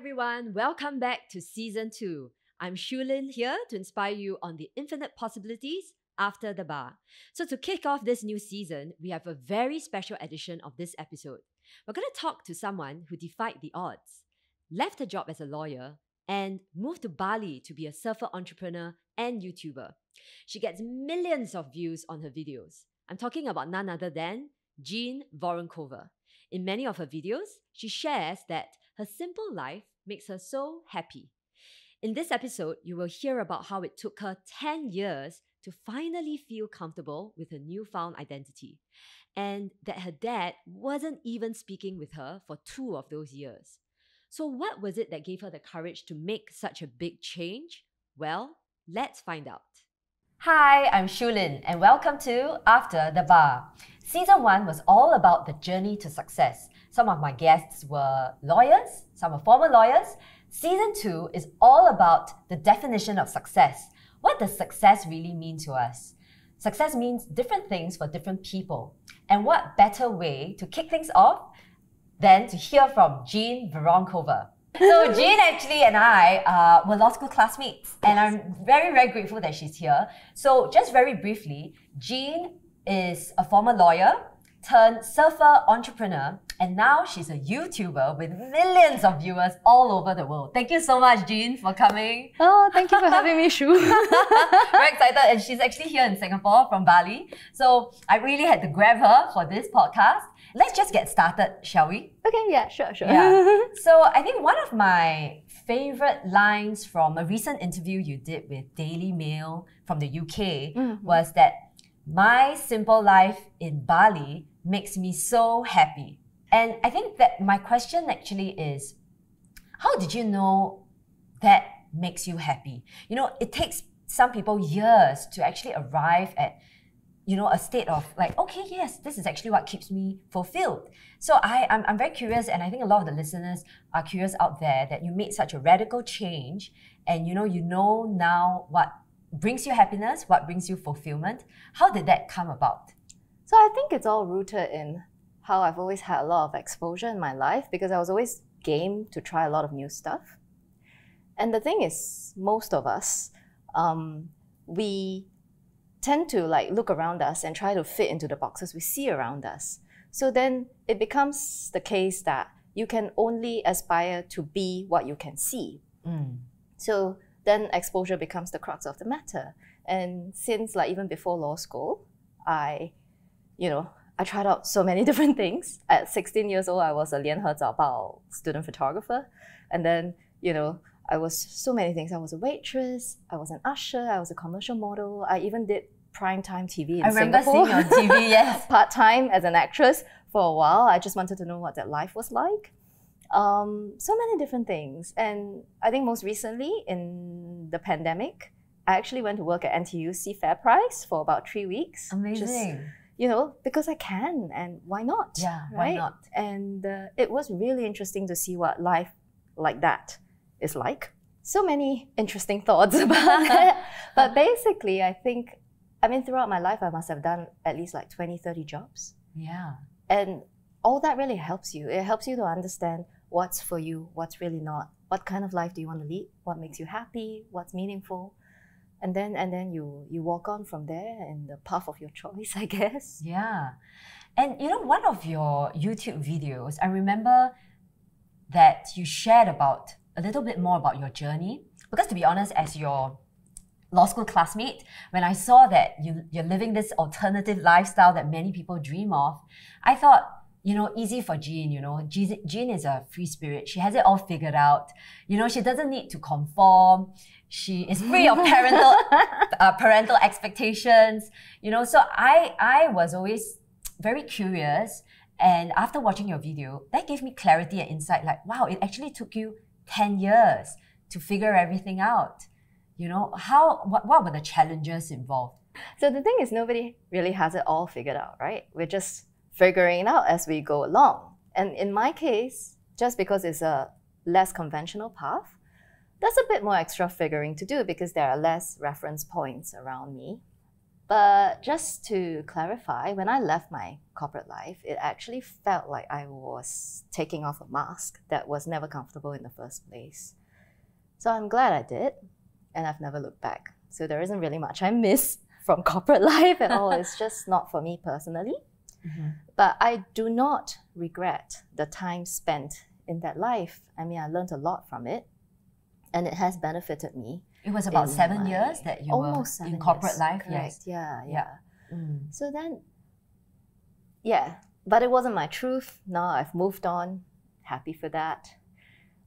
everyone, welcome back to Season 2. I'm Shulin here to inspire you on the infinite possibilities after the bar. So to kick off this new season, we have a very special edition of this episode. We're going to talk to someone who defied the odds, left a job as a lawyer, and moved to Bali to be a surfer entrepreneur and YouTuber. She gets millions of views on her videos. I'm talking about none other than Jean Voronkova. In many of her videos, she shares that her simple life makes her so happy. In this episode, you will hear about how it took her 10 years to finally feel comfortable with her newfound identity, and that her dad wasn't even speaking with her for 2 of those years. So what was it that gave her the courage to make such a big change? Well, let's find out. Hi, I'm Shulin, and welcome to After the Bar. Season 1 was all about the journey to success. Some of my guests were lawyers, some are former lawyers. Season 2 is all about the definition of success. What does success really mean to us? Success means different things for different people. And what better way to kick things off than to hear from Jean Voronkova. So Jean actually and I were law school classmates, and I'm very, very grateful that she's here. So just very briefly, Jean is a former lawyer turned surfer entrepreneur, and now she's a YouTuber with millions of viewers all over the world. Thank you so much, Jean, for coming. Oh, thank you for having me, Shu. Very excited, and she's actually here in Singapore from Bali. So I really had to grab her for this podcast. Let's just get started, shall we? Okay, yeah, sure. Yeah. So I think one of my favorite lines from a recent interview you did with Daily Mail from the UK was that my simple life in Bali makes me so happy. And I think that my question actually is, how did you know that makes you happy? You know, it takes some people years to actually arrive at, you know, a state of like, okay, yes, this is actually what keeps me fulfilled. So I'm very curious, and I think a lot of the listeners are curious out there that you made such a radical change, and you know now what brings you happiness, what brings you fulfillment. How did that come about? So I think it's all rooted in how I've always had a lot of exposure in my life, because I was always game to try a lot of new stuff. And the thing is, most of us, we tend to like look around us and try to fit into the boxes we see around us. So then it becomes the case that you can only aspire to be what you can see. So then exposure becomes the crux of the matter. And since like even before law school, I tried out so many different things. At 16 years old, I was a 联合早报 student photographer. And then, I was so many things. I was a waitress, I was an usher, I was a commercial model. I even did primetime TV in Singapore. I remember seeing you on TV, yes. Part-time as an actress for a while. I just wanted to know what that life was like. So many different things. And I think most recently in the pandemic, I actually went to work at NTUC Fair Price for about 3 weeks. Amazing. Just, because I can, and why not? Yeah, right? why not? And it was really interesting to see what life like that is like. So many interesting thoughts about it. But basically, throughout my life, I must have done at least like 20, 30 jobs. Yeah. And all that really helps you. It helps you to understand what's for you, what's really not. What kind of life do you want to lead? What makes you happy? What's meaningful? And then you walk on from there in the path of your choice, I guess. Yeah. And one of your YouTube videos, I remember that you shared about a little bit more about your journey. Because to be honest, as your law school classmate, when I saw that you're living this alternative lifestyle that many people dream of, I thought, easy for Jean, Jean is a free spirit. She has it all figured out. She doesn't need to conform. She is free of parental expectations. So I was always very curious. And after watching your video, that gave me clarity and insight. Like, wow, it actually took you 10 years to figure everything out. What were the challenges involved? So the thing is, nobody really has it all figured out, right? We're just figuring it out as we go along. And in my case, just because it's a less conventional path, there's a bit more extra figuring to do because there are less reference points around me. But just to clarify, when I left my corporate life, it actually felt like I was taking off a mask that was never comfortable in the first place. So I'm glad I did, and I've never looked back. So there isn't really much I miss from corporate life at all. It's just not for me personally. But I do not regret the time spent in that life. I mean, I learned a lot from it, and it has benefited me. It was about 7 years that you were in corporate life? Correct. Yes. Yeah. So then, but it wasn't my truth. Now I've moved on. Happy for that.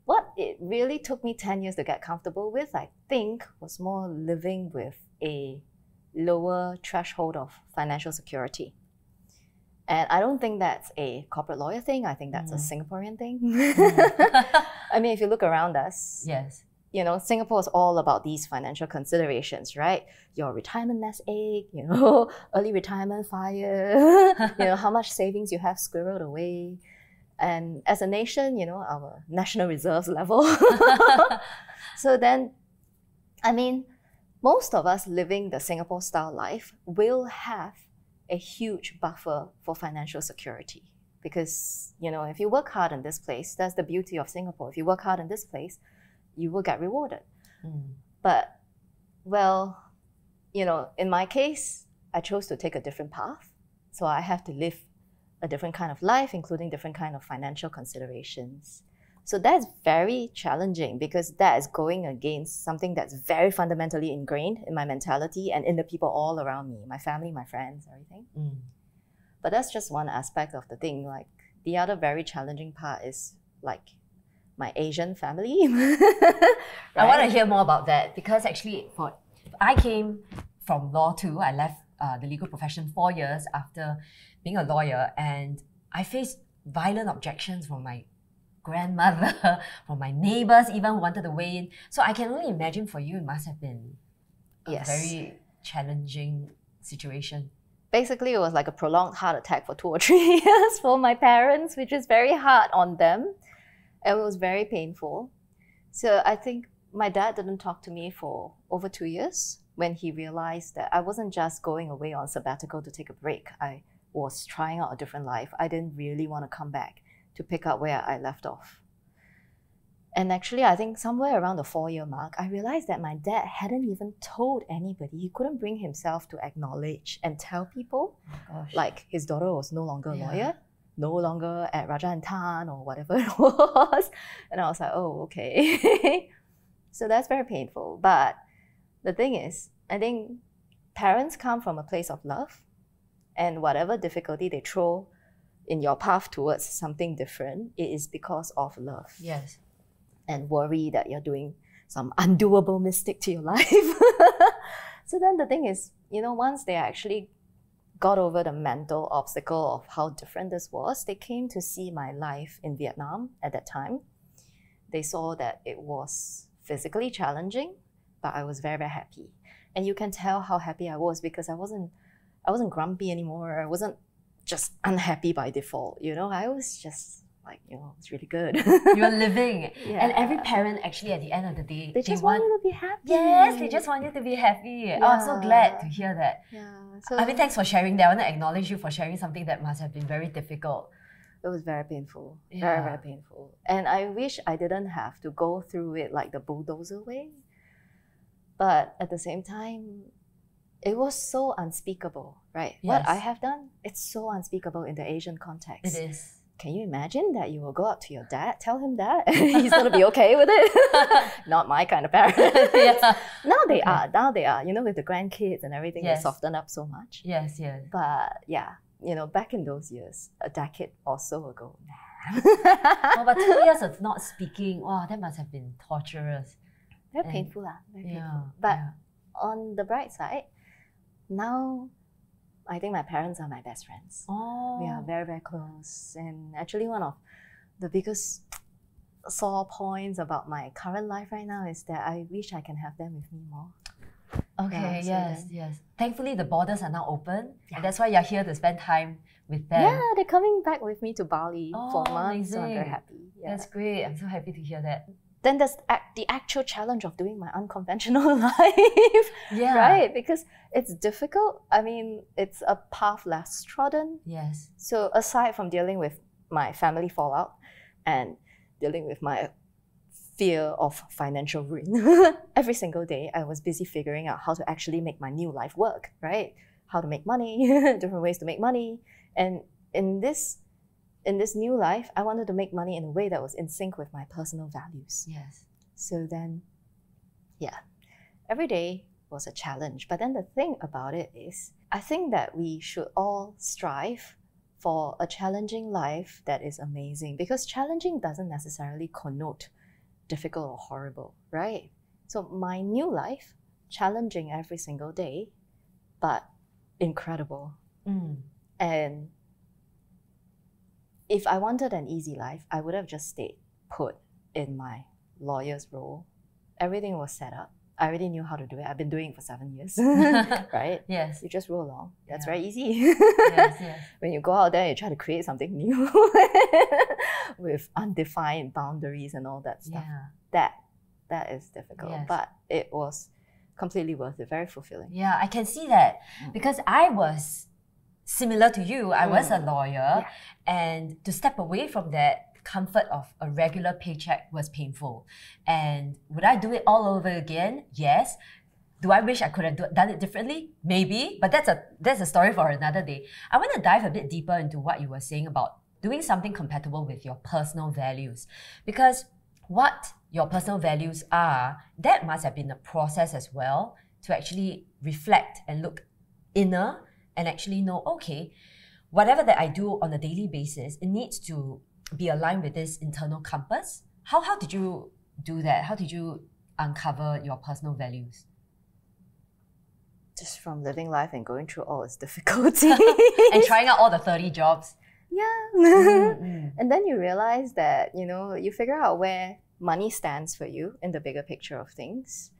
What it really took me 10 years to get comfortable with, I think, was more living with a lower threshold of financial security. And I don't think that's a corporate lawyer thing. I think that's a Singaporean thing. I mean, if you look around us, yes, you know, Singapore is all about these financial considerations, right? Your retirement nest egg, early retirement fire, how much savings you have squirreled away. And as a nation, our national reserves level. So then, I mean, most of us living the Singapore-style life will have a huge buffer for financial security. Because, if you work hard in this place, that's the beauty of Singapore. If you work hard in this place, you will get rewarded. But, well, in my case, I chose to take a different path. So I have to live a different kind of life, including different kind of financial considerations. So that's very challenging because that is going against something that's very fundamentally ingrained in my mentality and in the people all around me, my family, my friends, everything. But that's just one aspect of the thing. Like, the other very challenging part is like my Asian family. Right? I want to hear more about that because actually I came from law too. I left the legal profession 4 years after being a lawyer, and I faced violent objections from my grandmother, from my neighbors even wanted to weigh in. So I can only imagine for you it must have been a very challenging situation. Basically, it was like a prolonged heart attack for 2 or 3 years for my parents, which is very hard on them. And it was very painful. So I think my dad didn't talk to me for over 2 years when he realized that I wasn't just going away on sabbatical to take a break. I was trying out a different life. I didn't really want to come back to pick up where I left off. And actually, I think somewhere around the 4-year mark, I realized that my dad hadn't even told anybody. He couldn't bring himself to acknowledge and tell people, like his daughter was no longer a lawyer, no longer at Raja and Tan or whatever it was. And I was like, oh, okay. So that's very painful. But the thing is, I think parents come from a place of love, and whatever difficulty they throw in your path towards something different, it is because of love. Yes. And worry that you're doing some undoable mistake to your life. So then the thing is, once they actually got over the mental obstacle of how different this was, they came to see my life in Vietnam at that time. They saw that it was physically challenging, but I was very, very happy. And you can tell how happy I was because I wasn't grumpy anymore. I wasn't just unhappy by default, I was just like, it's really good. You're living. And every parent actually at the end of the day, they just want you to be happy. Yes, they just want you to be happy. Oh, I'm so glad to hear that. So, I mean, thanks for sharing that. I want to acknowledge you for sharing something that must have been very difficult. It was very painful. Very, very painful. And I wish I didn't have to go through it like the bulldozer way. But at the same time, it was so unspeakable, right? Yes. What I have done, it's so unspeakable in the Asian context. It is. Can you imagine that you will go up to your dad, tell him that, and he's going to be okay with it? Not my kind of parent. Now they are, with the grandkids and everything, they soften up so much. Yes. But back in those years, a decade or so ago, but 2 years of not speaking, wow, that must have been torturous. Very painful. But on the bright side, now I think my parents are my best friends. We are very, very close. And actually one of the biggest sore points about my current life right now is that I wish I can have them with me more. Okay, yes. Thankfully the borders are now open. And that's why you're here to spend time with them. Yeah, they're coming back with me to Bali for months. So I'm very happy. That's great. I'm so happy to hear that. then there's the actual challenge of doing my unconventional life, right? Because it's difficult. I mean, it's a path less trodden. Yes. So aside from dealing with my family fallout and dealing with my fear of financial ruin, every single day I was busy figuring out how to actually make my new life work, right? How to make money, different ways to make money. And in this new life, I wanted to make money in a way that was in sync with my personal values. Yes. So then, yeah, every day was a challenge. But then the thing about it is, I think that we should all strive for a challenging life that is amazing, because challenging doesn't necessarily connote difficult or horrible, right? So my new life, challenging every single day, but incredible. And if I wanted an easy life, I would have just stayed put in my lawyer's role. Everything was set up. I already knew how to do it. I've been doing it for 7 years, right? Yes. You just roll along. That's very easy. Yes. When you go out there and you try to create something new with undefined boundaries and all that stuff, that is difficult. Yes. But it was completely worth it, very fulfilling. Yeah, I can see that because I was similar to you. I was a lawyer, and to step away from that comfort of a regular paycheck was painful. And would I do it all over again? Yes. Do I wish I could have done it differently? Maybe, but that's a story for another day. I want to dive a bit deeper into what you were saying about doing something compatible with your personal values, because what your personal values are, that must have been a process as well to actually reflect and look inner and actually know, okay, whatever that I do on a daily basis, it needs to be aligned with this internal compass. How did you do that? How did you uncover your personal values? Just from living life and going through all its difficulties. And trying out all the 30 jobs. Yeah. And then you realize that, you figure out where money stands for you in the bigger picture of things.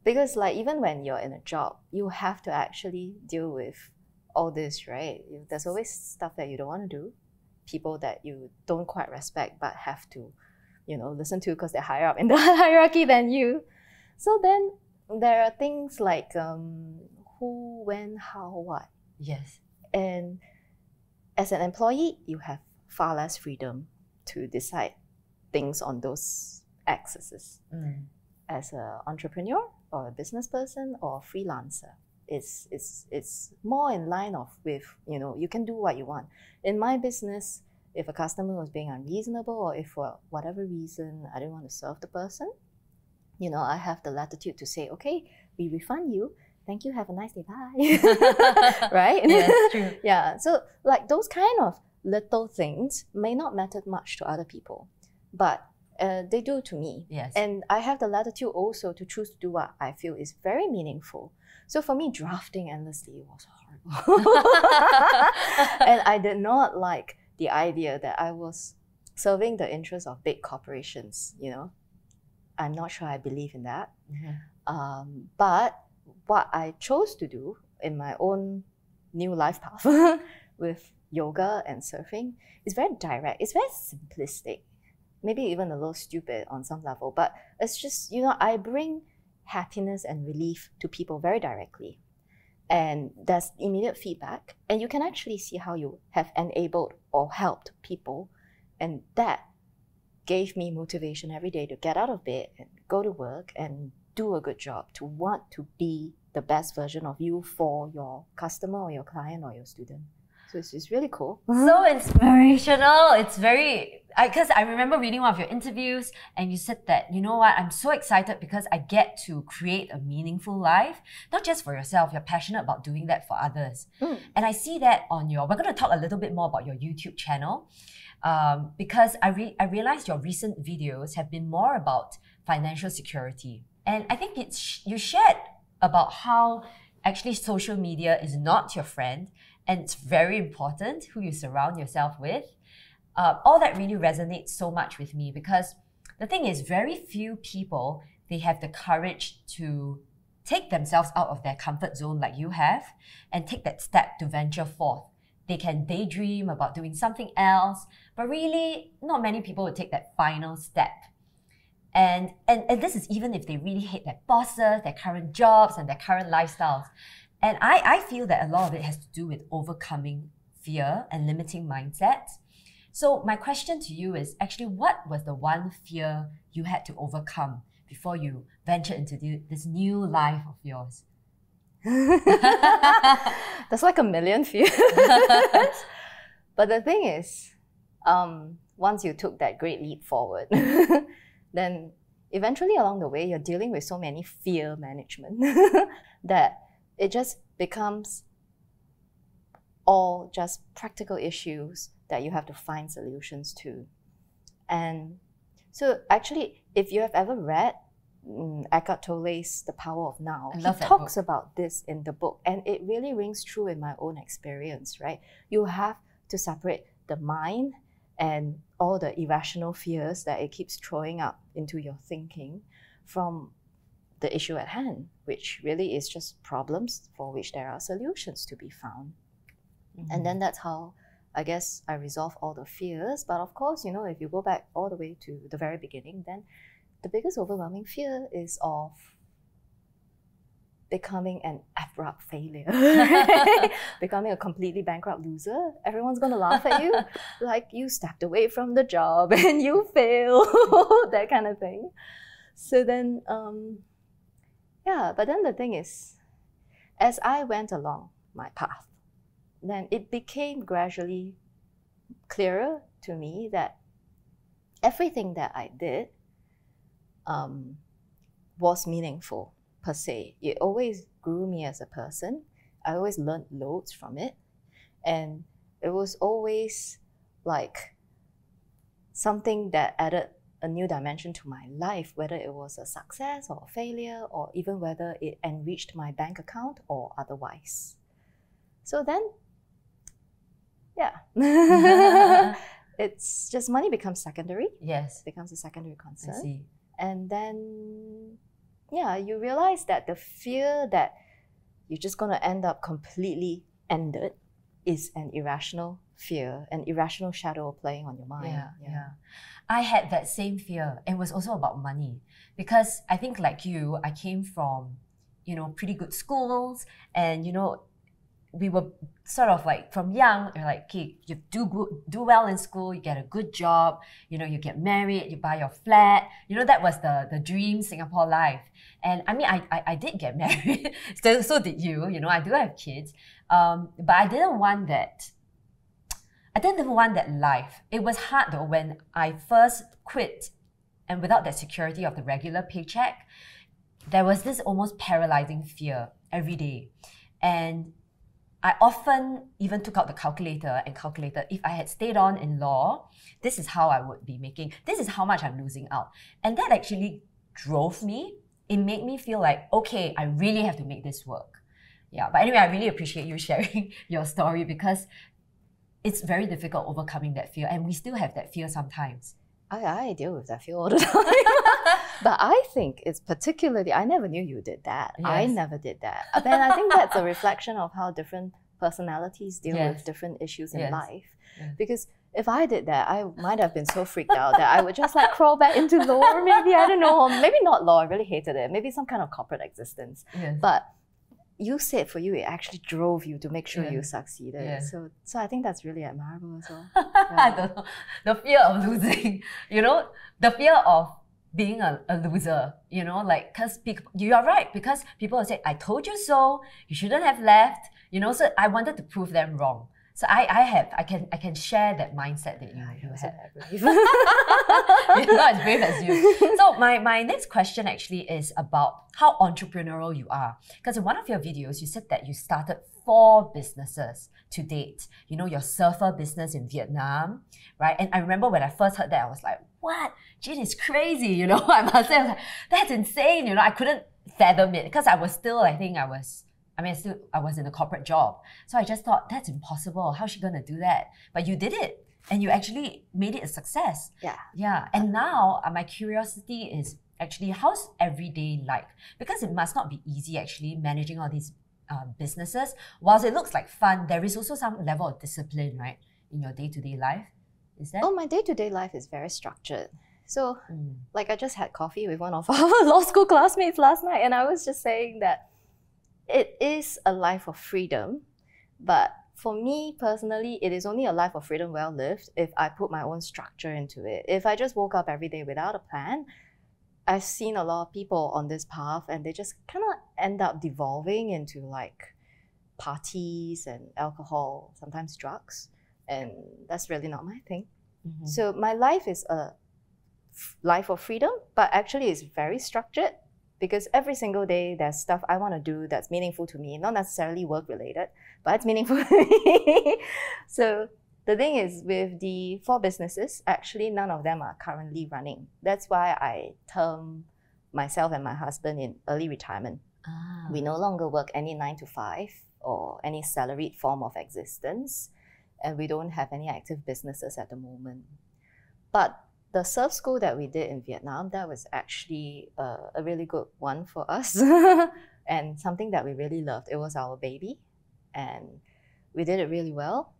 Because even when you're in a job, you have to actually deal with all this, right? There's always stuff that you don't want to do, people that you don't quite respect but have to, listen to because they're higher up in the hierarchy than you. So then there are things like who, when, how, what. Yes. And as an employee, you have far less freedom to decide things on those axes. As an entrepreneur or a business person or a freelancer, it's more in line with you can do what you want. In my business, if a customer was being unreasonable or if for whatever reason I didn't want to serve the person, I have the latitude to say, okay, we refund you. Thank you. Have a nice day. Bye. Right? Yes, true. Yeah. So those kind of little things may not matter much to other people, but they do to me. Yes. And I have the latitude also to choose to do what I feel is very meaningful. So for me, drafting endlessly was horrible. And I did not like the idea that I was serving the interests of big corporations, I'm not sure I believe in that. But what I chose to do in my own new life path with yoga and surfing is very direct. It's very simplistic, maybe even a little stupid on some level, but it's just, I bring happiness and relief to people very directly. And there's immediate feedback, and you can actually see how you have enabled or helped people. And that gave me motivation every day to get out of bed and go to work and do a good job, to want to be the best version of you for your customer or your client or your student. So it's really cool. So inspirational. It's because I remember reading one of your interviews and you said that, I'm so excited because I get to create a meaningful life, not just for yourself, you're passionate about doing that for others. And I see that we're going to talk a little bit more about your YouTube channel, because I realized your recent videos have been more about financial security. And I think you shared about how actually social media is not your friend, and it's very important who you surround yourself with. All that really resonates so much with me, because the thing is, very few people, they have the courage to take themselves out of their comfort zone like you have and take that step to venture forth. They can daydream about doing something else, but really not many people would take that final step. And this is even if they really hate their bosses, their current jobs, and their current lifestyles. And I feel that a lot of it has to do with overcoming fear and limiting mindsets. So my question to you is actually, what was the one fear you had to overcome before you ventured into this new life of yours? There's like a million fears. But the thing is, once you took that great leap forward, then eventually along the way, you're dealing with so many fear management that it just becomes all just practical issues that you have to find solutions to. And so actually, if you have ever read Eckhart Tolle's The Power of Now, he talks about this in the book, and it really rings true in my own experience, right? You have to separate the mind and all the irrational fears that it keeps throwing up into your thinking from the issue at hand, which really is just problems for which there are solutions to be found. Mm-hmm. And then that's how I guess I resolve all the fears. But of course, if you go back all the way to the very beginning, then the biggest overwhelming fear is of becoming an abrupt failure, becoming a completely bankrupt loser. Everyone's going to laugh at you, like you stepped away from the job and you fail, that kind of thing. So then, but then the thing is, as I went along my path, then it became gradually clearer to me that everything that I did was meaningful per se. It always grew me as a person. I always learned loads from it. And it was always like something that added a new dimension to my life, whether it was a success or a failure, or even whether it enriched my bank account or otherwise. So then, it's just money becomes secondary. Yes. Becomes a secondary concern. I see. And then, you realize that the fear that you're just going to end up completely ended is an irrational fear, an irrational shadow playing on your mind. Yeah. I had that same fear. It was also about money, because I think like you, I came from, pretty good schools, and, we were sort of like from young, you're like, okay, you do well in school, you get a good job, you get married, you buy your flat. That was the dream Singapore life. And I mean, I did get married, so did you. I do have kids, but I didn't want that. I didn't want that life. It was hard though when I first quit, and without that security of the regular paycheck, there was this almost paralyzing fear every day. And I often even took out the calculator and calculated, if I had stayed on in law, this is how I would be making, this is how much I'm losing out. And that actually drove me. It made me feel like, okay, I really have to make this work. Yeah, but anyway, I really appreciate you sharing your story, because it's very difficult overcoming that fear, and we still have that fear sometimes. I deal with that fear all the time. But I think it's particularly, I never knew you did that. Yes. I never did that. Then I think that's a reflection of how different personalities deal with different issues in life. Yeah. Because if I did that, I might have been so freaked out that I would just like crawl back into law, maybe, I don't know, or maybe not law, I really hated it, maybe some kind of corporate existence. Yes. But you said for you, it actually drove you to make sure you succeeded. Yeah. So I think that's really admirable as well. I don't know. The fear of losing, the fear of being a loser, because you are right, because people will say, I told you so, you shouldn't have left, so I wanted to prove them wrong. So I can share that mindset that you have. You're not as brave as you. So my next question actually is about how entrepreneurial you are. Because in one of your videos, you said that you started 4 businesses to date. Your surfer business in Vietnam, right? And I remember when I first heard that, I was like, what? Jean is crazy, I must say, I was like, that's insane, I couldn't fathom it, because I was still, I was in a corporate job. So I just thought, that's impossible. How's she gonna do that? But you did it, and you actually made it a success. Yeah. And now my curiosity is actually, how's everyday like? Because it must not be easy actually managing all these businesses. Whilst it looks like fun, there is also some level of discipline, right, in your day-to-day life. Is that? Oh, my day-to-day life is very structured. So, like, I just had coffee with one of our law school classmates last night, and I was just saying that it is a life of freedom, but for me personally, it is only a life of freedom well lived if I put my own structure into it. If I just woke up every day without a plan, I've seen a lot of people on this path and they just kind of end up devolving into like parties and alcohol, sometimes drugs, and that's really not my thing. So my life is a life of freedom, but actually it's very structured because every single day there's stuff I want to do that's meaningful to me, not necessarily work related, but it's meaningful to me. So the thing is, with the 4 businesses, actually none of them are currently running. That's why I term myself and my husband in early retirement. We no longer work any 9 to 5 or any salaried form of existence, and we don't have any active businesses at the moment. But the surf school that we did in Vietnam, that was actually a really good one for us and something that we really loved. It was our baby and we did it really well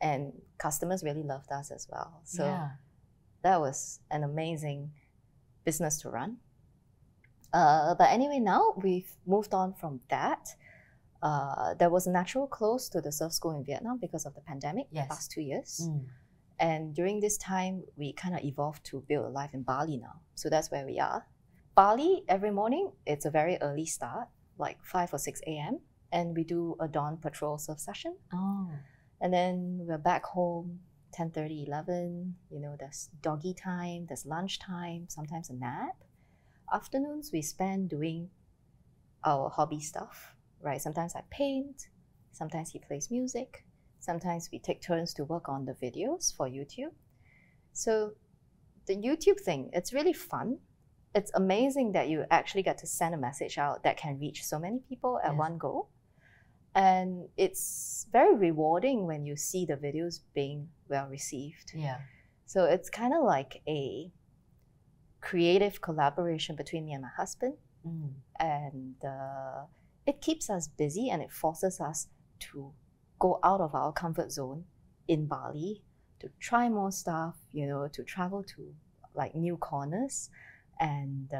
and customers really loved us as well. So that was an amazing business to run. But anyway, now we've moved on from that. There was a natural close to the surf school in Vietnam because of the pandemic the past 2 years. And during this time, we kind of evolved to build a life in Bali now. So that's where we are. Bali, every morning, it's a very early start, like 5 or 6 a.m. And we do a dawn patrol surf session. And then we're back home 10:30, 11. You know, there's doggy time, there's lunch time, sometimes a nap. Afternoons, we spend doing our hobby stuff, right? Sometimes I paint, sometimes he plays music. Sometimes we take turns to work on the videos for YouTube. So the YouTube thing, it's really fun. It's amazing that you actually get to send a message out that can reach so many people at one go. And it's very rewarding when you see the videos being well received. So it's kind of like a creative collaboration between me and my husband. And it keeps us busy and it forces us to go out of our comfort zone in Bali, to try more stuff, you know, to travel to like new corners, and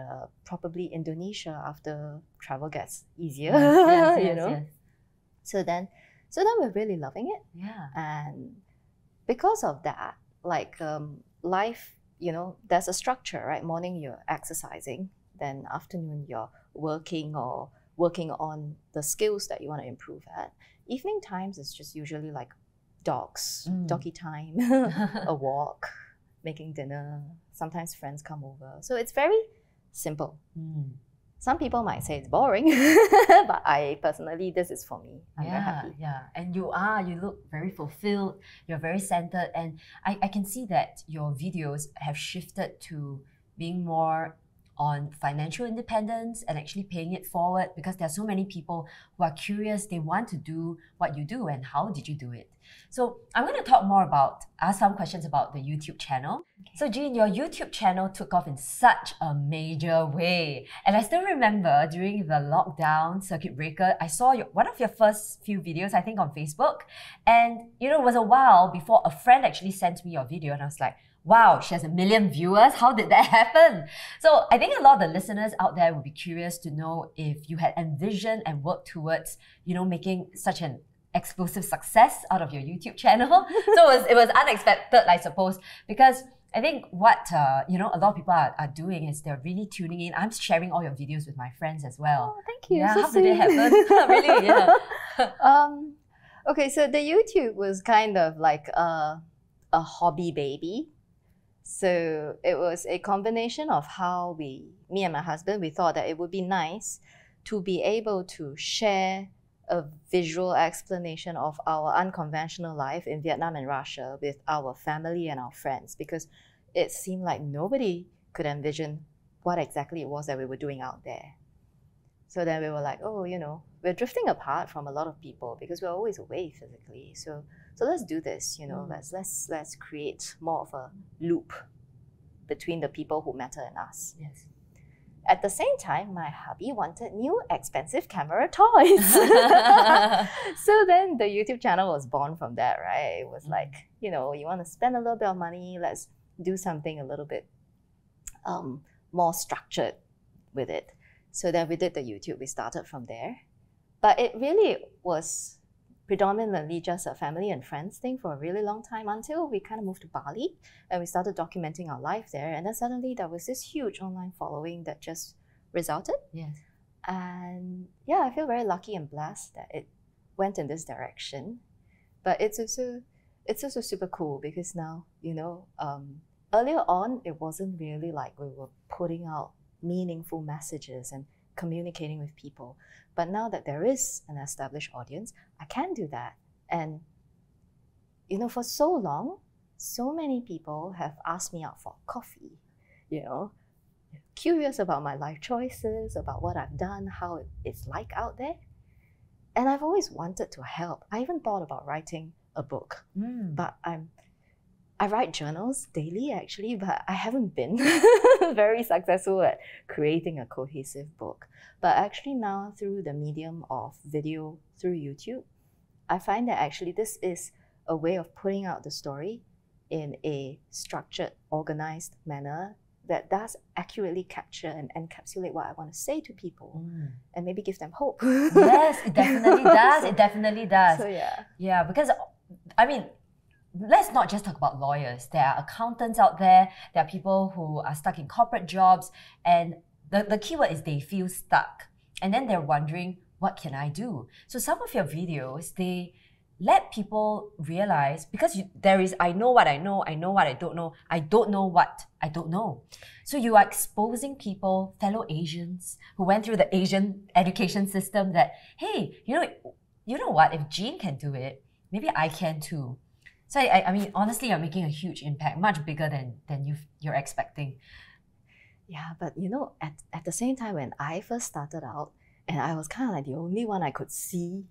probably Indonesia after travel gets easier, you know. So then we're really loving it. And because of that, like life, you know, there's a structure, right? Morning you're exercising, then afternoon you're working or working on the skills that you want to improve at. Evening times is just usually like dogs, doggy time, a walk, making dinner. Sometimes friends come over. So it's very simple. Some people might say it's boring, but I personally, this is for me. I'm very happy. And you look very fulfilled. You're very centered. And I can see that your videos have shifted to being more on financial independence and actually paying it forward, because there are so many people who are curious, they want to do what you do, and how did you do it? So I'm going to ask some questions about the YouTube channel. So Jean, your YouTube channel took off in such a major way. And I still remember during the lockdown circuit breaker, I saw one of your first few videos, I think on Facebook. And you know, it was a while before a friend actually sent me your video and I was like, wow, she has 1 million viewers. How did that happen? So I think a lot of the listeners out there would be curious to know if you had envisioned and worked towards, you know, making such an explosive success out of your YouTube channel. So it was unexpected, I suppose, because I think what you know, a lot of people are doing is they're really tuning in. I'm sharing all your videos with my friends as well. Oh, thank you. Yeah, so how did it happen? Really? Yeah. Okay, so the YouTube was kind of like a hobby baby. So it was a combination of how me and my husband, we thought that it would be nice to be able to share a visual explanation of our unconventional life in Vietnam and Russia with our family and our friends, because it seemed like nobody could envision what exactly it was that we were doing out there. So then we were like, oh, you know, we're drifting apart from a lot of people because we're always away physically. So let's do this, you know, let's create more of a loop between the people who matter and us. Yes. At the same time, my hubby wanted new expensive camera toys. So then the YouTube channel was born from that, right? It was like, you know, you want to spend a little bit of money, let's do something a little bit more structured with it. So then we did the YouTube, we started from there. But it really was predominantly just a family and friends thing for a really long time until we kind of moved to Bali and we started documenting our life there. And then suddenly there was this huge online following that just resulted. Yes. And yeah, I feel very lucky and blessed that it went in this direction. But it's also super cool because now, earlier on, it wasn't really like we were putting out meaningful messages and communicating with people. But now that there is an established audience, I can do that. And, for so long, so many people have asked me out for coffee, curious about my life choices, about what I've done, how it's like out there. And I've always wanted to help. I even thought about writing a book, but I write journals daily actually, but I haven't been very successful at creating a cohesive book. But actually now through the medium of video through YouTube, I find that actually this is a way of putting out the story in a structured, organized manner that does accurately capture and encapsulate what I want to say to people and maybe give them hope. Yes, it definitely does. It definitely does. So yeah. Yeah, because I mean, let's not just talk about lawyers. There are accountants out there. There are people who are stuck in corporate jobs. And the keyword is they feel stuck. And then they're wondering, what can I do? So some of your videos, they let people realize, because there is, I know what I know what I don't know know what I don't know. So you are exposing people, fellow Asians, who went through the Asian education system that, hey, you know what, if Jean can do it, maybe I can too. So I mean, honestly, you're making a huge impact, much bigger than you're expecting. Yeah, but at the same time, when I first started out, and I was kind of like the only one I could see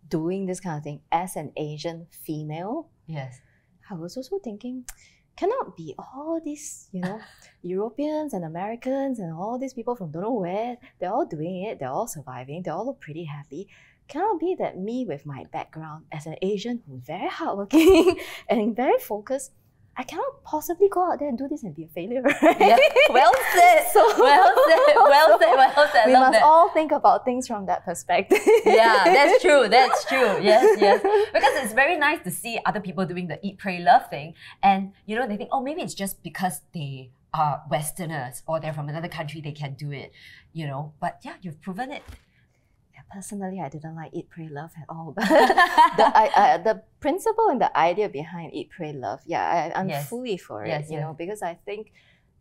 doing this kind of thing as an Asian female. Yes. I was also thinking, cannot be all these, Europeans and Americans and all these people from don't know where, they're all doing it, they're all surviving, they all look pretty happy. Cannot be that me with my background as an Asian who's very hardworking and very focused, I cannot possibly go out there and do this and be a failure, right? Yeah. Well said. Well said. We must all think about things from that perspective. Yeah, that's true. Yes. Because it's very nice to see other people doing the eat, pray, love thing. And, they think, oh, maybe it's just because they are Westerners or they're from another country, they can do it, But yeah, you've proven it. Personally, I didn't like Eat, Pray, Love at all. But the principle and the idea behind Eat, Pray, Love, I'm fully for it, because I think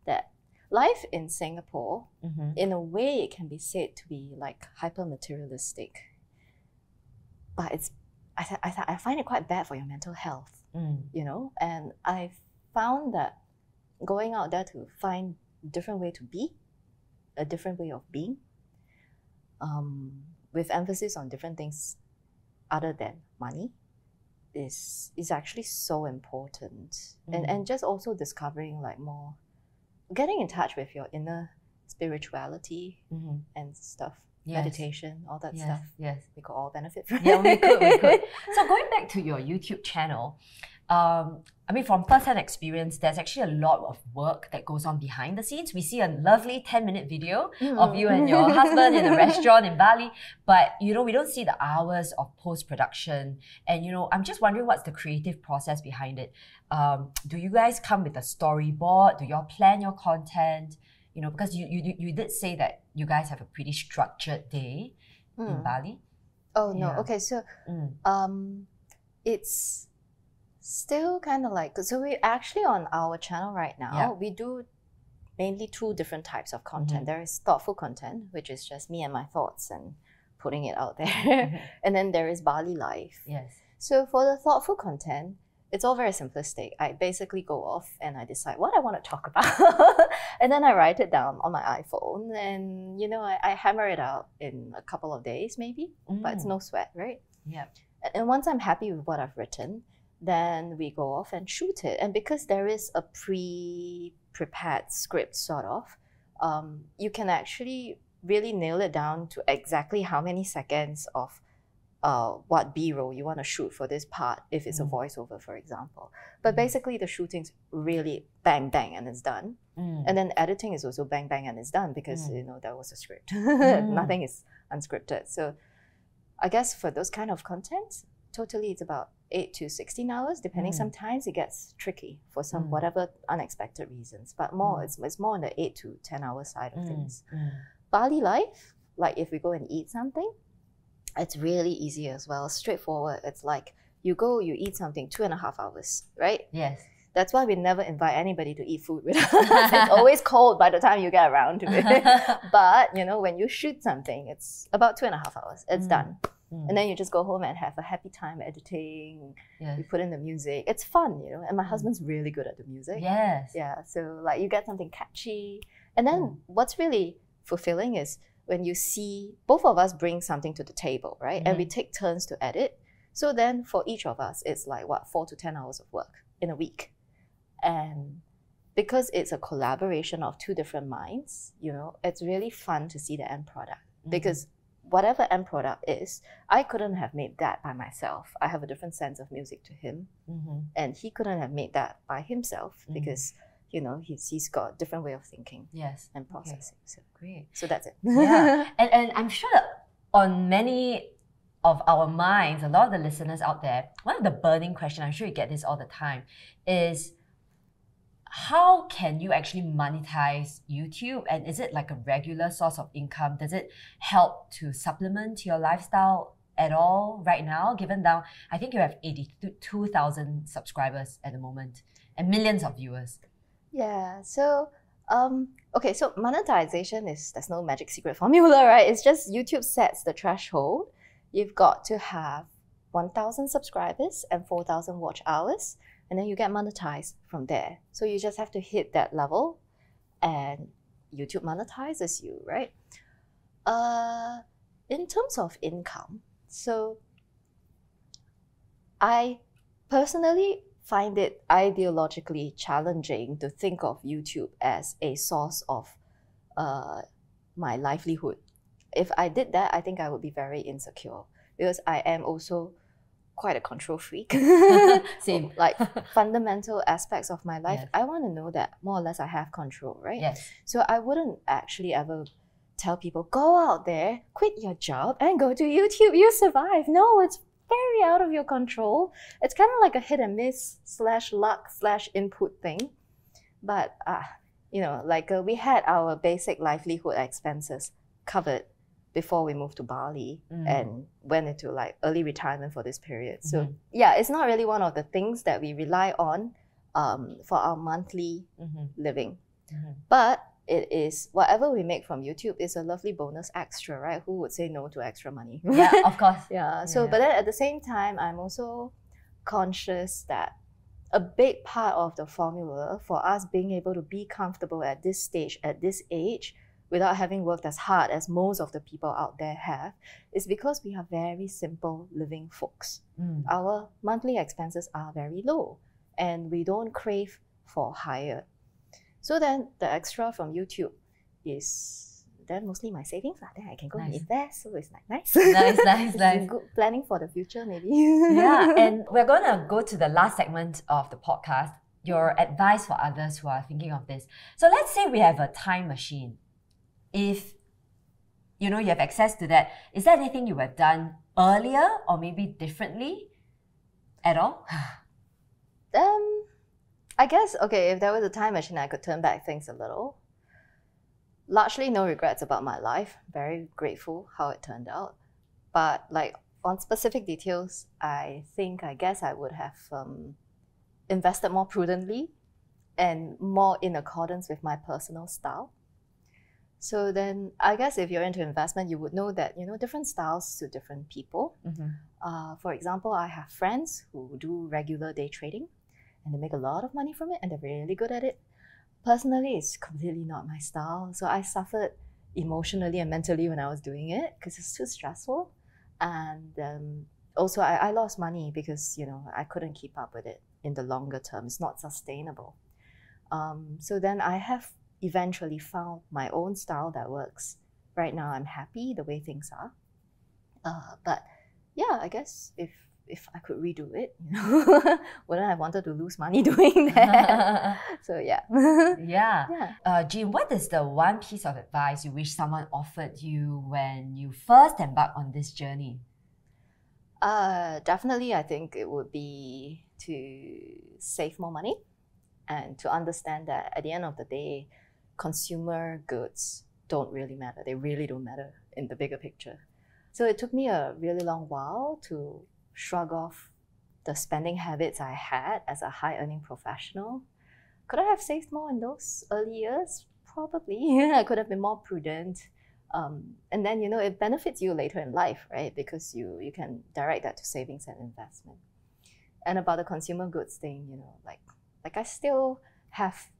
that life in Singapore, in a way, it can be said to be like hyper-materialistic. But I find it quite bad for your mental health, and I found that going out there to find a different way to be, a different way of being, with emphasis on different things other than money, is actually so important. And just also discovering more, getting in touch with your inner spirituality and stuff. Yes. Meditation, all that stuff. Yes. We could all benefit from it. Yeah, we could. So going back to your YouTube channel, from first-hand experience, there's actually a lot of work that goes on behind the scenes. We see a lovely 10-minute video of you and your husband in a restaurant in Bali, but we don't see the hours of post-production. And I'm just wondering, what's the creative process behind it? Do you guys come with a storyboard? Do y'all plan your content? Because you did say that you guys have a pretty structured day in Bali. Oh no, okay, so it's still kind of so we actually on our channel right now, we do mainly two different types of content. There is thoughtful content, which is just me and my thoughts and putting it out there. And then there is Bali life. Yes. So for the thoughtful content, it's all very simplistic. I basically go off and I decide what I want to talk about. And then I write it down on my iPhone and, I hammer it out in a couple of days maybe, but it's no sweat, right? Yeah. And once I'm happy with what I've written, then we go off and shoot it. And because there is a pre-prepared script sort of, you can actually really nail it down to exactly how many seconds of what B-roll you want to shoot for this part if it's a voiceover, for example. But basically the shooting's really bang, bang, and it's done. And then editing is also bang, bang, and it's done because, you know, that was a script. Nothing is unscripted. So I guess for those kind of content, totally it's about 8 to 16 hours, depending. Sometimes it gets tricky for some whatever unexpected reasons, but more it's more on the 8 to 10 hour side of things. Bali life, like if we go and eat something, it's really easy as well, straightforward. It's like you go, you eat something, 2.5 hours, right? Yes. That's why we never invite anybody to eat food with us. It's always cold by the time you get around to it. But, you know, when you shoot something, it's about 2.5 hours. It's done. And then you just go home and have a happy time editing. Yes. You put in the music. It's fun, you know. And my husband's really good at the music. Yes. Yeah, so like you get something catchy. And then what's really fulfilling is when you see both of us bring something to the table, right? And we take turns to edit. So then for each of us, it's like, what, 4 to 10 hours of work in a week. And because it's a collaboration of two different minds, you know, it's really fun to see the end product. Because whatever end product is, I couldn't have made that by myself. I have a different sense of music to him. And he couldn't have made that by himself because, you know, he's got a different way of thinking and processing. So, great. So that's it. Yeah. And I'm sure that on many of our minds, a lot of the listeners out there, one of the burning questions, I'm sure you get this all the time, is how can you actually monetize YouTube? And is it like a regular source of income? Does it help to supplement your lifestyle at all right now? Given now, I think you have 82,000 subscribers at the moment and millions of viewers. Yeah, so, okay, so monetization there's no magic secret formula, right? It's just YouTube sets the threshold. You've got to have 1,000 subscribers and 4,000 watch hours. And then you get monetized from there. So you just have to hit that level and YouTube monetizes you, right? In terms of income, so I personally find it ideologically challenging to think of YouTube as a source of my livelihood. If I did that, I think I would be very insecure because I am also quite a control freak. Same. Like fundamental aspects of my life, Yes. I want to know that more or less I have control, right? Yes. So I wouldn't actually ever tell people, go out there, quit your job and go to YouTube, you survive. No, it's very out of your control. It's kind of like a hit and miss / luck / input thing. But, you know, like we had our basic livelihood expenses covered before we moved to Bali and went into like early retirement for this period. So yeah, it's not really one of the things that we rely on for our monthly living. But it is, whatever we make from YouTube is a lovely bonus extra, right? Who would say no to extra money? Yeah, of course. Yeah, so but then at the same time, I'm also conscious that a big part of the formula for us being able to be comfortable at this stage, at this age, without having worked as hard as most of the people out there have, is because we are very simple living folks. Our monthly expenses are very low and we don't crave for higher. So then the extra from YouTube is then mostly my savings. Then I can go and invest. So it's like nice. Nice. Good planning for the future maybe. Yeah, and we're going to go to the last segment of the podcast, your advice for others who are thinking of this. So let's say we have a time machine. If you know you have access to that, is there anything you have done earlier or maybe differently at all? I guess, okay, if there was a time machine, I could turn back things a little. Largely no regrets about my life. Very grateful how it turned out. But like on specific details, I guess I would have invested more prudently and more in accordance with my personal style. So then I guess if you're into investment, you would know that, you know, different styles suit different people. For example, I have friends who do regular day trading and they make a lot of money from it and they're really good at it. Personally, it's completely not my style. So I suffered emotionally and mentally when I was doing it because it's too stressful. And also I lost money because, you know, I couldn't keep up with it in the longer term. It's not sustainable. So then I have eventually found my own style that works. Right now I'm happy the way things are. But yeah, I guess if I could redo it, wouldn't I wanted to lose money doing that? So yeah. Jean, what is the one piece of advice you wish someone offered you when you first embarked on this journey? Definitely, I think it would be to save more money and to understand that at the end of the day, consumer goods don't really matter. They really don't matter in the bigger picture. So it took me a really long while to shrug off the spending habits I had as a high-earning professional. Could I have saved more in those early years? Probably. I could have been more prudent. And then, it benefits you later in life, right? Because you can direct that to savings and investment. And about the consumer goods thing, like I still have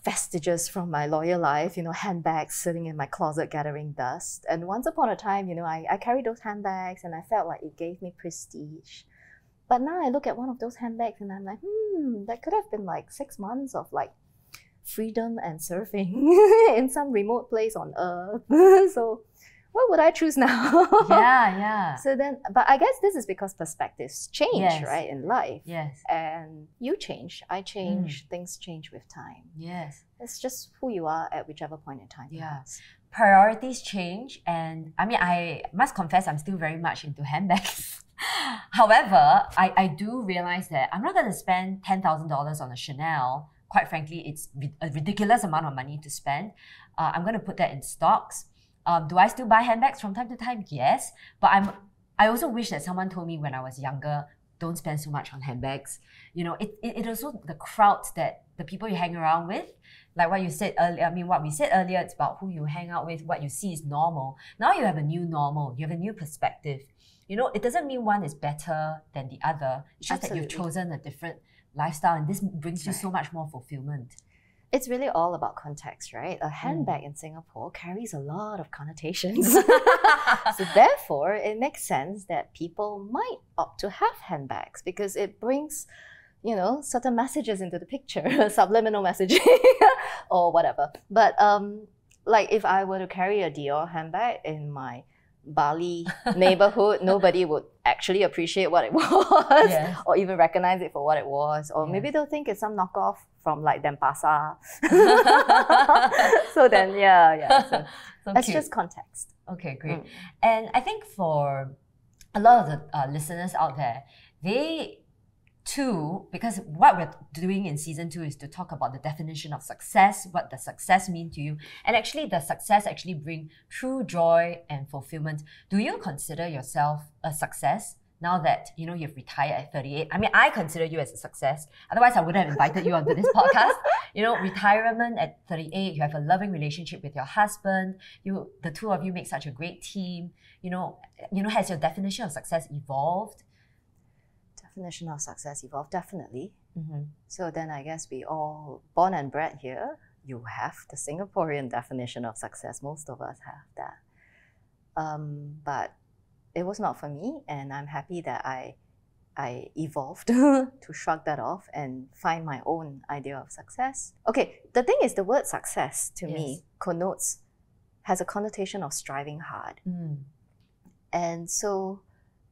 vestiges from my lawyer life, handbags sitting in my closet gathering dust. And once upon a time, I carried those handbags and I felt like it gave me prestige. But now I look at one of those handbags and I'm like, that could have been like 6 months of like freedom and surfing in some remote place on earth. So what would I choose now? Yeah. So then, but I guess this is because perspectives change, Yes. right, in life. Yes. And you change, I change, things change with time. Yes. It's just who you are at whichever point in time. Yeah. Priorities change, and I mean, I must confess, I'm still very much into handbags. However, I do realize that I'm not going to spend $10,000 on a Chanel. Quite frankly, it's a ridiculous amount of money to spend. I'm going to put that in stocks. Do I still buy handbags from time to time? Yes. But I also wish that someone told me when I was younger, don't spend so much on handbags. It also the crowds that the people you hang around with, like what you said earlier. I mean, what we said earlier, it's about who you hang out with, what you see is normal. Now you have a new normal, you have a new perspective. It doesn't mean one is better than the other. It's just that you've chosen a different lifestyle, and this brings you so much more fulfillment. It's really all about context, right? A handbag in Singapore carries a lot of connotations. So therefore, it makes sense that people might opt to have handbags because it brings, certain messages into the picture, subliminal messaging or whatever. But like if I were to carry a Dior handbag in my Bali neighborhood, nobody would actually appreciate what it was, Yes. or even recognize it for what it was, or maybe they'll think it's some knockoff from like Denpasar. So then, so that's just context. Okay, great. And I think for a lot of the listeners out there, they too, because what we're doing in season 2 is to talk about the definition of success, what does success mean to you, and actually does success actually bring true joy and fulfillment. Do you consider yourself a success now that you've retired at 38? I mean, I consider you as a success. Otherwise, I wouldn't have invited you onto this podcast. Retirement at 38, you have a loving relationship with your husband. The two of you make such a great team. Has your definition of success evolved? Definition of success evolved, definitely. So then I guess we all, born and bred here, you have the Singaporean definition of success. Most of us have that. But it was not for me, and I'm happy that I evolved to shrug that off and find my own idea of success. Okay, the thing is, the word success to me has a connotation of striving hard. And so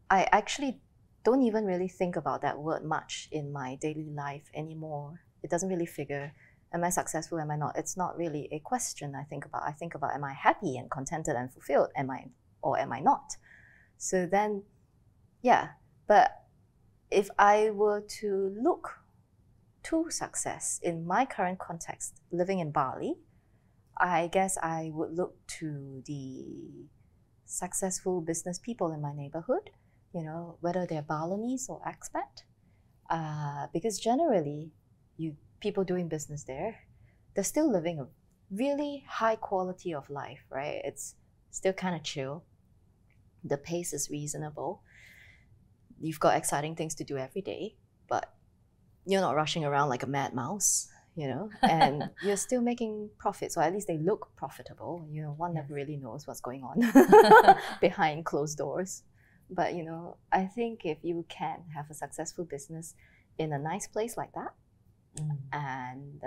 I actually don't even really think about that word much in my daily life anymore. It doesn't really figure. Am I successful? Am I not? It's not really a question I think about. I think about, am I happy and contented and fulfilled? Am I not? So then, but if I were to look to success in my current context, living in Bali, I guess I would look to the successful business people in my neighborhood, whether they're Balinese or expat, because generally, people doing business there, they're still living a really high quality of life, right? It's still kind of chill. The pace is reasonable. You've got exciting things to do every day, but you're not rushing around like a mad mouse, and you're still making profits, or at least they look profitable. One never really knows what's going on behind closed doors. But, I think if you can have a successful business in a nice place like that and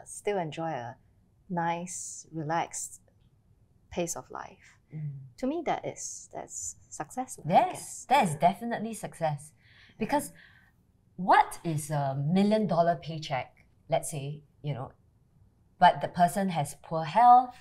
still enjoy a nice, relaxed pace of life, To me, that's success. Yes, that is definitely success. Because what is a $1 million paycheck, let's say, but the person has poor health,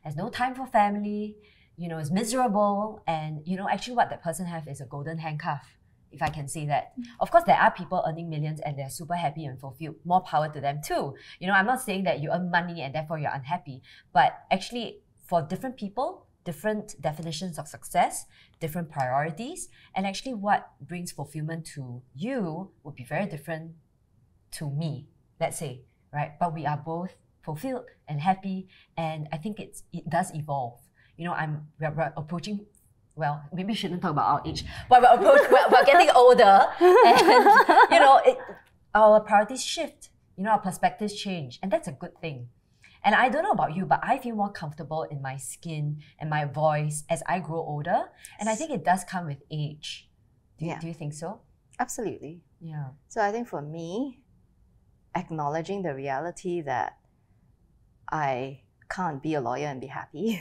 has no time for family, is miserable, and actually what that person have is a golden handcuff, if I can say that. Of course, there are people earning millions and they're super happy and fulfilled. More power to them too. I'm not saying that you earn money and therefore you're unhappy, but actually for different people, different definitions of success, different priorities, and actually what brings fulfillment to you would be very different to me, let's say, right? But we are both fulfilled and happy, and I think it does evolve. We're approaching, well, maybe we shouldn't talk about our age, but we're getting older, and our priorities shift, our perspectives change, and that's a good thing. And I don't know about you, but I feel more comfortable in my skin and my voice as I grow older, and I think it does come with age. Do you think so? Absolutely. Yeah. So I think for me, acknowledging the reality that I can't be a lawyer and be happy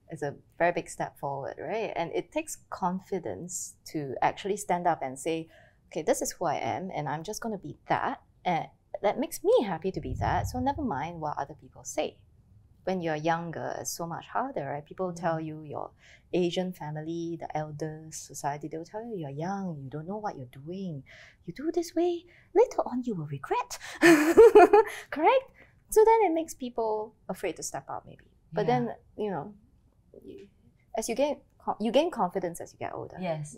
is a very big step forward, right? And it takes confidence to actually stand up and say, okay, this is who I am, and I'm just going to be that. And that makes me happy to be that. So never mind what other people say. When you're younger, it's so much harder, right? People tell you, your Asian family, the elders, society, they'll tell you you're young, you don't know what you're doing. You do this way, later on you will regret. Correct? So then it makes people afraid to step out, maybe. But then, as you gain confidence as you get older. Yes.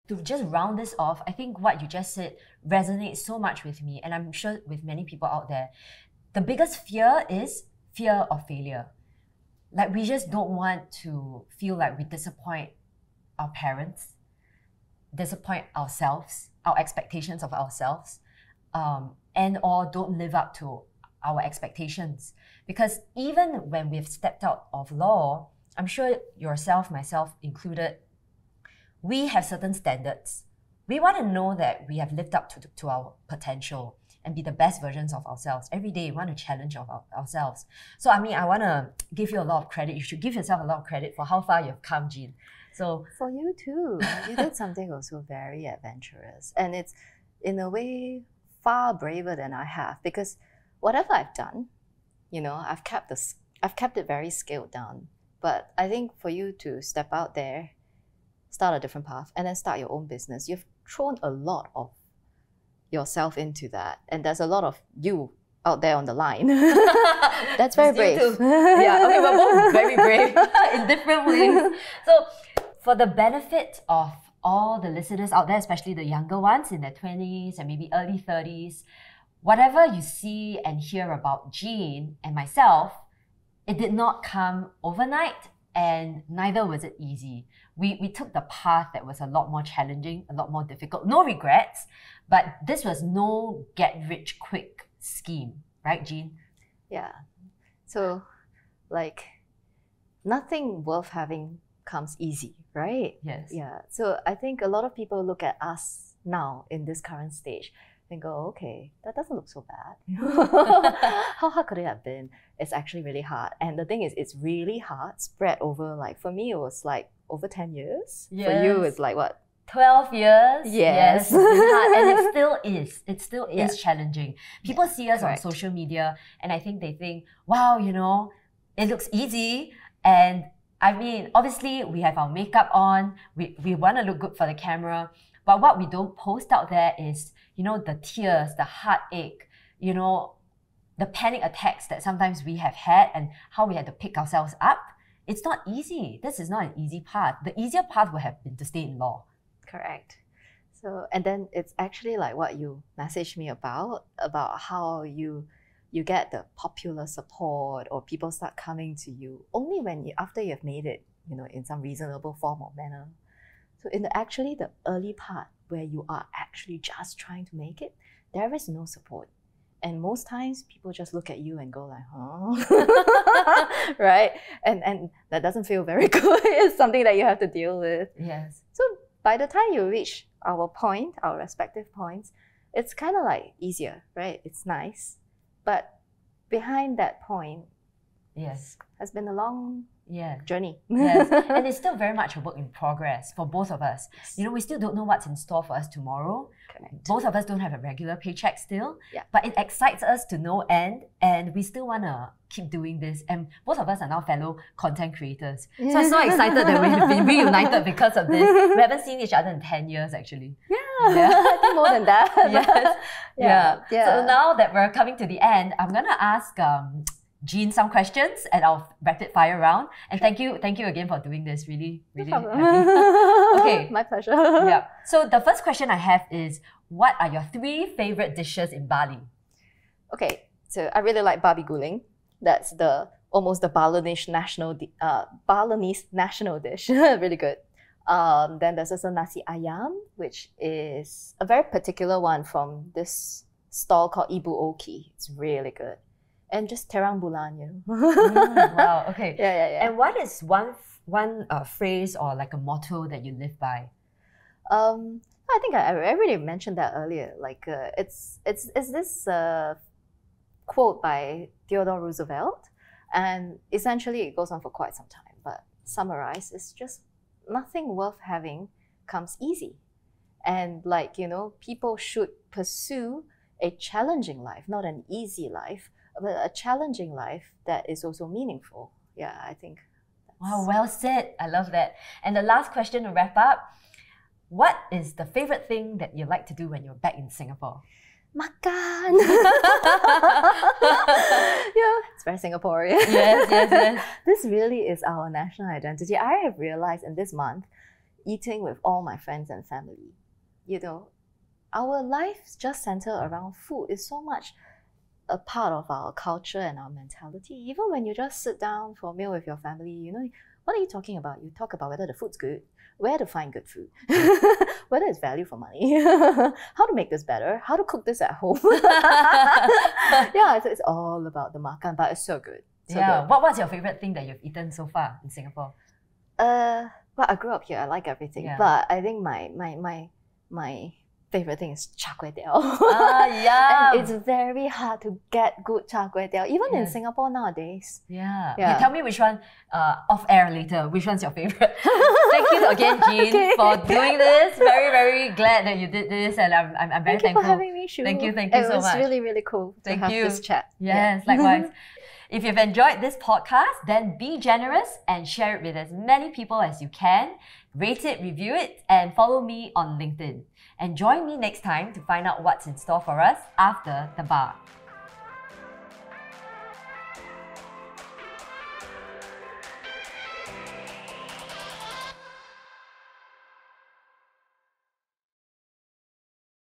To just round this off, I think what you just said resonates so much with me, and I'm sure with many people out there. The biggest fear is fear of failure. Like, we just don't want to feel like we disappoint our parents, disappoint ourselves, our expectations of ourselves, and or don't live up to our expectations. Because even when we've stepped out of law, I'm sure yourself, myself included, we have certain standards. We want to know that we have lived up to our potential and be the best versions of ourselves. Every day we want to challenge ourselves. So I want to give you a lot of credit. You should give yourself a lot of credit for how far you've come, Jean. So for you too. You did something also very adventurous. And it's, in a way, far braver than I have, because whatever I've done, I've kept it very scaled down. But I think for you to step out there, start a different path, and then start your own business, you've thrown a lot of yourself into that. And there's a lot of you out there on the line. That's very brave. Yeah, okay, we're both very brave in different ways. So for the benefit of all the listeners out there, especially the younger ones in their 20s and maybe early 30s, whatever you see and hear about Jean and myself, it did not come overnight, and neither was it easy. We took the path that was a lot more challenging, a lot more difficult. No regrets, but this was no get-rich-quick scheme, right, Jean? Yeah. So, nothing worth having comes easy, right? Yes. Yeah. So I think a lot of people look at us now in this current stage and go, okay, that doesn't look so bad. How hard could it have been? It's actually really hard. And the thing is, it's really hard, spread over, for me, it was over 10 years. Yes. For you, it's what? 12 years. Yes. It's hard, and it still is. It still is challenging. People see us correct. on social media, and I think they think, wow, it looks easy. And obviously, we have our makeup on. We want to look good for the camera. But what we don't post out there is, the tears, the heartache, the panic attacks that sometimes we have had, and how we had to pick ourselves up. It's not easy. This is not an easy path. The easier path would have been to stay in law. Correct. So, and then it's actually like what you messaged me about how you get the popular support, or people start coming to you only after you've made it, in some reasonable form or manner. So in the early part where you are actually just trying to make it, there is no support. And most times people just look at you and go like, huh? Right? And that doesn't feel very good. It's something that you have to deal with. Yes. So by the time you reach our respective points, it's kind of easier, right? It's nice. But behind that point, yes, has been a long, journey. Yes, and it's still very much a work in progress for both of us. You know, we still don't know what's in store for us tomorrow. Correct. Both of us don't have a regular paycheck still, Yeah. but it excites us to no end, and we still want to keep doing this. And both of us are now fellow content creators. So I'm so excited that we have been reunited because of this. We haven't seen each other in 10 years actually. Yeah. I think more than that. Yes. Yeah. So now that we're coming to the end, I'm going to ask Jean some questions at our rapid fire round. And thank you again for doing this. Really, really No problem. happy. Okay. My pleasure. Yeah. So the first question I have is, what are your 3 favorite dishes in Bali? Okay, so I really like babi guling. That's almost the Balinese national dish. Really good. Then there's also nasi ayam, which is a very particular one from this stall called Ibu Oki. It's really good. And just terang bulan, you know. Wow. Okay. Yeah. And what is one phrase or like a motto that you live by? I think I already mentioned that earlier. Like it's this quote by Theodore Roosevelt, and essentially it goes on for quite some time. But summarize, it's just nothing worth having comes easy, and people should pursue a challenging life, not an easy life, but a challenging life that is also meaningful. Yeah, I think. Wow, well said. I love that. And the last question to wrap up. What is the favorite thing that you like to do when you're back in Singapore? Makan! It's very Singaporean. Yes. This really is our national identity. I have realized in this month, eating with all my friends and family, our lives just center around food. It's so much a part of our culture and our mentality. Even when you just sit down for a meal with your family, what are you talking about? You talk about whether the food's good, where to find good food, whether it's value for money, how to make this better, how to cook this at home. It's all about the makan, but it's so good. Good. What's your favorite thing that you've eaten so far in Singapore? Well, I grew up here. I like everything, but I think my favorite thing is char kway teow. And it's very hard to get good char kway teow, even in Singapore nowadays. Yeah. You tell me which one off air later. Which one's your favorite? Thank you again, Jean, for doing this. Very, very glad that you did this, and I'm very thankful. Thank you for having me, Shu. Thank you so much. It was really, really cool to have this chat. Yes, likewise. If you've enjoyed this podcast, then be generous and share it with as many people as you can. Rate it, review it, and follow me on LinkedIn. And join me next time to find out what's in store for us after the bar.